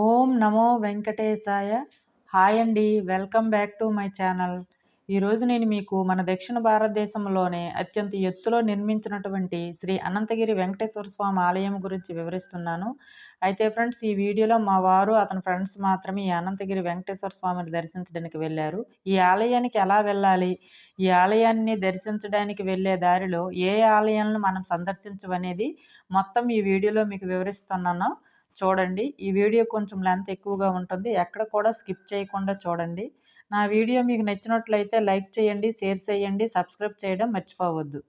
ఓం నమో వెంకటేశాయ. Hi అండి. Welcome back to my channel. ఈరోజు నేను మీకు మన దక్షిణ భారతదేశంలోనే అత్యంత ఎత్తులో నిర్మించినటువంటి శ్రీ అనంతగిరి వెంకటేశ్వర స్వామి ఆలయం గురించి వివరిస్తున్నాను. అయితే ఫ్రెండ్స్, ఈ వీడియోలో మా వారు అతని ఫ్రెండ్స్ మాత్రమే ఈ అనంతగిరి వెంకటేశ్వర స్వామిని దర్శించడానికి వెళ్ళారు. ఈ ఆలయానికి ఎలా వెళ్ళాలి, ఈ ఆలయాన్ని దర్శించడానికి వెళ్ళే దారిలో ఏ ఆలయాలను మనం సందర్శించవనేది మొత్తం ఈ వీడియోలో మీకు వివరిస్తున్నాను. చూడండి. ఈ వీడియో కొంచెం లెంత్ ఎక్కువగా ఉంటుంది. ఎక్కడ కూడా స్కిప్ చేయకుండా చూడండి. నా వీడియో మీకు నచ్చినట్లయితే లైక్ చేయండి, షేర్ చేయండి, సబ్స్క్రైబ్ చేయడం మర్చిపోవద్దు.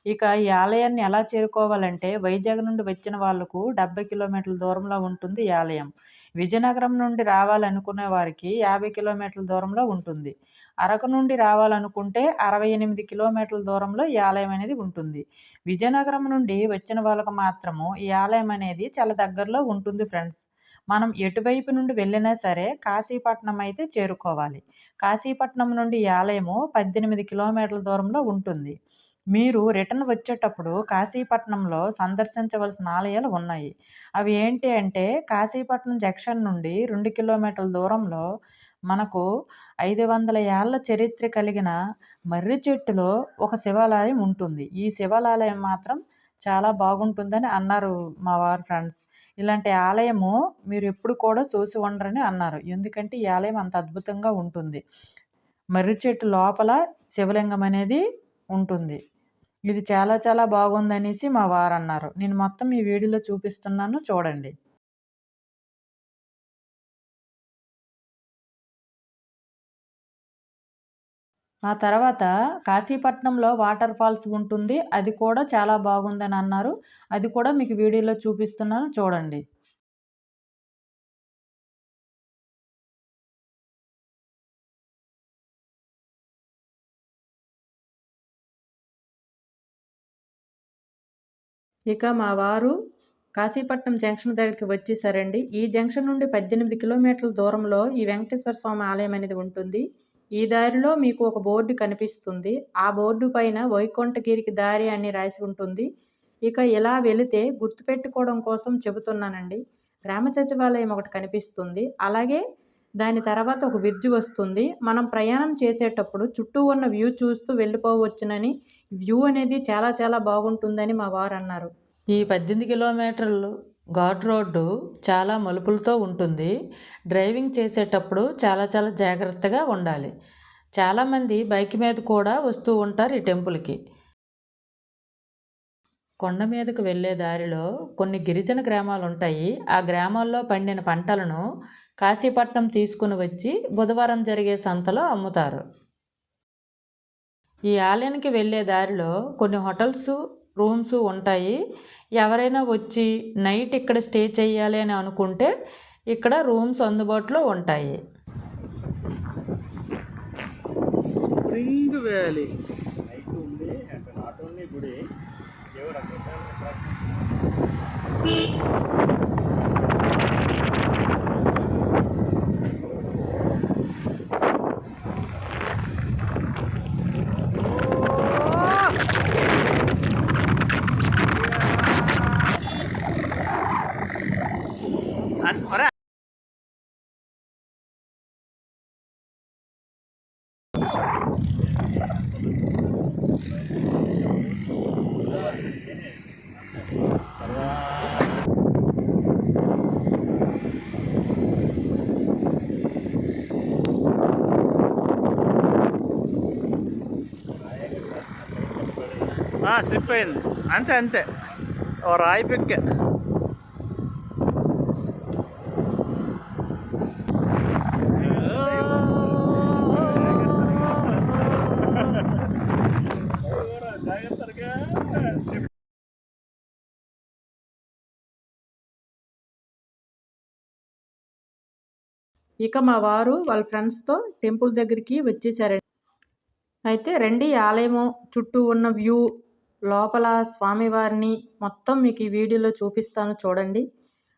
ఇక ఈ ఆలయాన్ని ఎలా చేరుకోవాలంటే, వైజాగ్ నుండి వచ్చిన వాళ్ళకు 70 కిలోమీటర్ల దూరంలో ఉంటుంది ఈ ఆలయం. విజయనగరం నుండి రావాలనుకునే వారికి 50 కిలోమీటర్ల దూరంలో ఉంటుంది. అరకు నుండి రావాలనుకుంటే 68 కిలోమీటర్ల దూరంలో ఈ ఆలయం అనేది ఉంటుంది. విజయనగరం నుండి వచ్చిన వాళ్ళకు మాత్రము ఈ ఆలయం అనేది చాలా దగ్గరలో ఉంటుంది ఫ్రెండ్స్. మనం ఎటువైపు నుండి వెళ్ళినా సరే కాశీపట్నం అయితే చేరుకోవాలి. కాశీపట్నం నుండి ఈ ఆలయము 18 కిలోమీటర్ల దూరంలో ఉంటుంది. మీరు రిటర్న్ వచ్చేటప్పుడు కాశీపట్నంలో సందర్శించవలసిన ఆలయాలు ఉన్నాయి. అవి ఏంటి అంటే, కాశీపట్నం జంక్షన్ నుండి 2 కిలోమీటర్ల దూరంలో మనకు 500 ఏళ్ల చరిత్ర కలిగిన మర్రి చెట్టులో ఒక శివాలయం ఉంటుంది. ఈ శివాలయం మాత్రం చాలా బాగుంటుందని అన్నారు మా వారి ఫ్రెండ్స్. ఇలాంటి ఆలయము మీరు ఎప్పుడు కూడా చూసి ఉండరని అన్నారు. ఎందుకంటే ఈ ఆలయం అంత అద్భుతంగా ఉంటుంది. మర్రి చెట్టు లోపల శివలింగం అనేది ఉంటుంది. ఇది చాలా చాలా బాగుందనేసి మా వారన్నారు. నేను మొత్తం ఈ వీడియోలో చూపిస్తున్నాను, చూడండి. ఆ తర్వాత కాశీపట్నంలో వాటర్ ఫాల్స్ ఉంటుంది. అది కూడా చాలా బాగుందని అన్నారు. అది కూడా మీకు వీడియోలో చూపిస్తున్నాను, చూడండి. ఇక మా వారు కాశీపట్నం జంక్షన్ దగ్గరికి వచ్చేసారండి. ఈ జంక్షన్ నుండి 18 కిలోమీటర్ల దూరంలో ఈ వెంకటేశ్వర స్వామి ఆలయం అనేది ఉంటుంది. ఈ దారిలో మీకు ఒక బోర్డు కనిపిస్తుంది. ఆ బోర్డు పైన వైకుంఠగిరికి దారి అని రాసి ఉంటుంది. ఇక ఇలా వెళితే గుర్తుపెట్టుకోవడం కోసం చెబుతున్నానండి. గ్రామ సచివాలయం ఒకటి కనిపిస్తుంది. అలాగే దాని తర్వాత ఒక బ్రిడ్జ్ వస్తుంది. మనం ప్రయాణం చేసేటప్పుడు చుట్టూ ఉన్న వ్యూ చూస్తూ వెళ్ళిపోవచ్చునని, వ్యూ అనేది చాలా చాలా బాగుంటుందని మా వారు అన్నారు. ఈ 18 కిలోమీటర్లు ఘాట్ రోడ్డు చాలా మలుపులతో ఉంటుంది. డ్రైవింగ్ చేసేటప్పుడు చాలా చాలా జాగ్రత్తగా ఉండాలి. చాలామంది బైక్ మీద కూడా వస్తూ ఉంటారు ఈ టెంపుల్కి. కొండ మీదకు వెళ్ళే దారిలో కొన్ని గిరిజన గ్రామాలు ఉంటాయి. ఆ గ్రామాల్లో పండిన పంటలను కాశీపట్నం తీసుకుని వచ్చి బుధవారం జరిగే సంతలో అమ్ముతారు. ఈ ఆలయానికి వెళ్ళే దారిలో కొన్ని హోటల్స్, రూమ్స్ ఉంటాయి. ఎవరైనా వచ్చి నైట్ ఇక్కడ స్టే చేయాలి అని అనుకుంటే ఇక్కడ రూమ్స్ అందుబాటులో ఉంటాయి. స్ప్రింగ్ వ్యాలీ నైట్ ఉంది. అంటే నాట్ ఓన్లీ గుడి, దేవుడు అక్కడ స్లిప్ అయింది. అంతే అంతే, ఓ రాయి పిక్క. ఇక మా వారు వాళ్ళ ఫ్రెండ్స్తో టెంపుల్ దగ్గరికి వచ్చేసారండి. అయితే రండి, ఆలయము చుట్టూ ఉన్న వ్యూ, లోపల స్వామివారిని మొత్తం మీకు ఈ వీడియోలో చూపిస్తాను, చూడండి.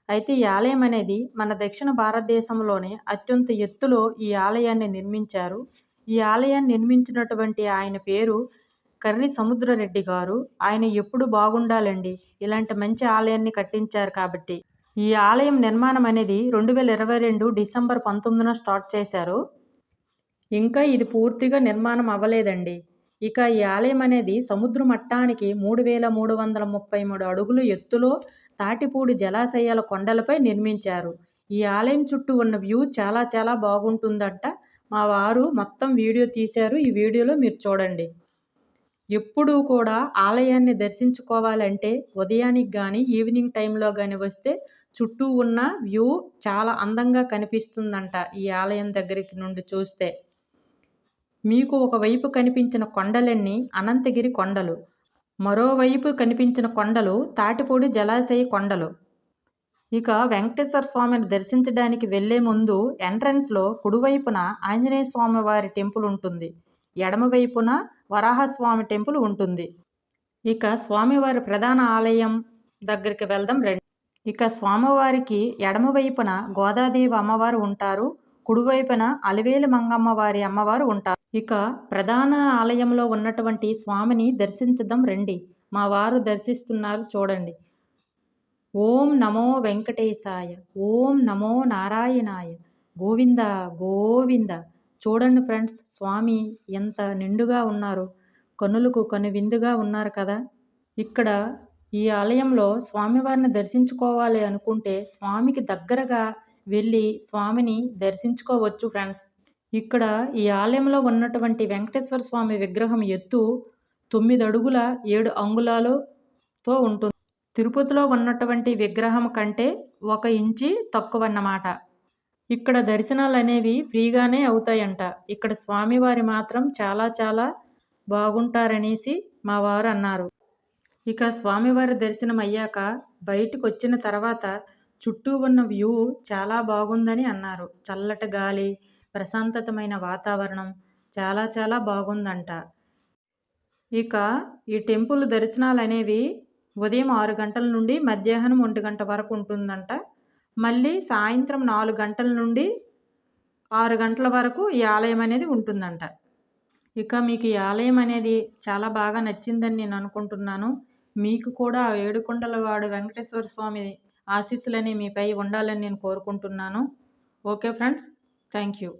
అయితే ఈ ఆలయం అనేది మన దక్షిణ భారతదేశంలోనే అత్యంత ఎత్తులో ఈ ఆలయాన్ని నిర్మించారు. ఈ ఆలయాన్ని నిర్మించినటువంటి ఆయన పేరు కర్రి సముద్రరెడ్డి గారు. ఆయన ఎప్పుడు బాగుండాలండి, ఇలాంటి మంచి ఆలయాన్ని కట్టించారు కాబట్టి. ఈ ఆలయం నిర్మాణం అనేది 2022 డిసెంబర్ 19న స్టార్ట్ చేశారు. ఇంకా ఇది పూర్తిగా నిర్మాణం అవ్వలేదండి. ఇక ఈ ఆలయం అనేది సముద్ర మట్టానికి 3333 అడుగులు ఎత్తులో తాటిపూడి జలాశయాల కొండలపై నిర్మించారు. ఈ ఆలయం చుట్టూ ఉన్న వ్యూ చాలా చాలా బాగుంటుందంట. మా వారు మొత్తం వీడియో తీశారు. ఈ వీడియోలో మీరు చూడండి. ఎప్పుడూ కూడా ఆలయాన్ని దర్శించుకోవాలంటే ఉదయానికి కానీ ఈవినింగ్ టైంలో కానీ వస్తే చుట్టూ ఉన్న వ్యూ చాలా అందంగా కనిపిస్తుందంట. ఈ ఆలయం దగ్గరికి నుండి చూస్తే మీకు ఒకవైపు కనిపించిన కొండలన్నీ అనంతగిరి కొండలు, మరోవైపు కనిపించిన కొండలు తాటిపూడి జలాశయ కొండలు. ఇక వెంకటేశ్వర స్వామిని దర్శించడానికి వెళ్లే ముందు ఎంట్రన్స్లో కుడివైపున ఆంజనేయ స్వామి వారి టెంపుల్ ఉంటుంది, ఎడమవైపున వరాహస్వామి టెంపుల్ ఉంటుంది. ఇక స్వామివారి ప్రధాన ఆలయం దగ్గరికి వెళ్దాం రండి. ఇక స్వామివారికి ఎడమవైపున గోదాదేవి అమ్మవారు ఉంటారు, కుడివైపున అలివేలు మంగమ్మ వారి అమ్మవారు ఉంటారు. ఇక ప్రధాన ఆలయంలో ఉన్నటువంటి స్వామిని దర్శించుదాం రండి. మా వారు దర్శిస్తున్నారు చూడండి. ఓం నమో వెంకటేశాయ, ఓం నమో నారాయణాయ, గోవింద గోవింద. చూడండి ఫ్రెండ్స్, స్వామి ఎంత నిండుగా ఉన్నారు, కనులకు కనువిందుగా ఉన్నారు కదా. ఇక్కడ ఈ ఆలయంలో స్వామివారిని దర్శించుకోవాలి అనుకుంటే స్వామికి దగ్గరగా వెళ్ళి స్వామిని దర్శించుకోవచ్చు ఫ్రెండ్స్. ఇక్కడ ఈ ఆలయంలో ఉన్నటువంటి వెంకటేశ్వర స్వామి విగ్రహం ఎత్తు 9 అడుగుల 7 అంగుళాలతో ఉంటుంది. తిరుపతిలో ఉన్నటువంటి విగ్రహం కంటే 1 ఇంచి తక్కువన్నమాట. ఇక్కడ దర్శనాలు అనేవి ఫ్రీగానే అవుతాయంట. ఇక్కడ స్వామివారి మాత్రం చాలా చాలా బాగుంటారనేసి మా వారు అన్నారు. ఇక స్వామివారి దర్శనం అయ్యాక బయటకు వచ్చిన తర్వాత చుట్టూ ఉన్న వ్యూ చాలా బాగుందని అన్నారు. చల్లటి గాలి, ప్రశాంతతమైన వాతావరణం చాలా చాలా బాగుందంట. ఇక ఈ టెంపుల్ దర్శనాలు అనేవి ఉదయం 6 గంటల నుండి మధ్యాహ్నం 1 గంట వరకు ఉంటుందంట. మళ్ళీ సాయంత్రం 4 గంటల నుండి 6 గంటల వరకు ఈ ఆలయం అనేది ఉంటుందంట. ఇక మీకు ఈ ఆలయం అనేది చాలా బాగా నచ్చిందని నేను అనుకుంటున్నాను. మీకు కూడా ఆ ఏడుకొండలవాడు వెంకటేశ్వర స్వామి ఆశీస్సులని మీపై ఉండాలని నేను కోరుకుంటున్నాను. Okay friends, thank you.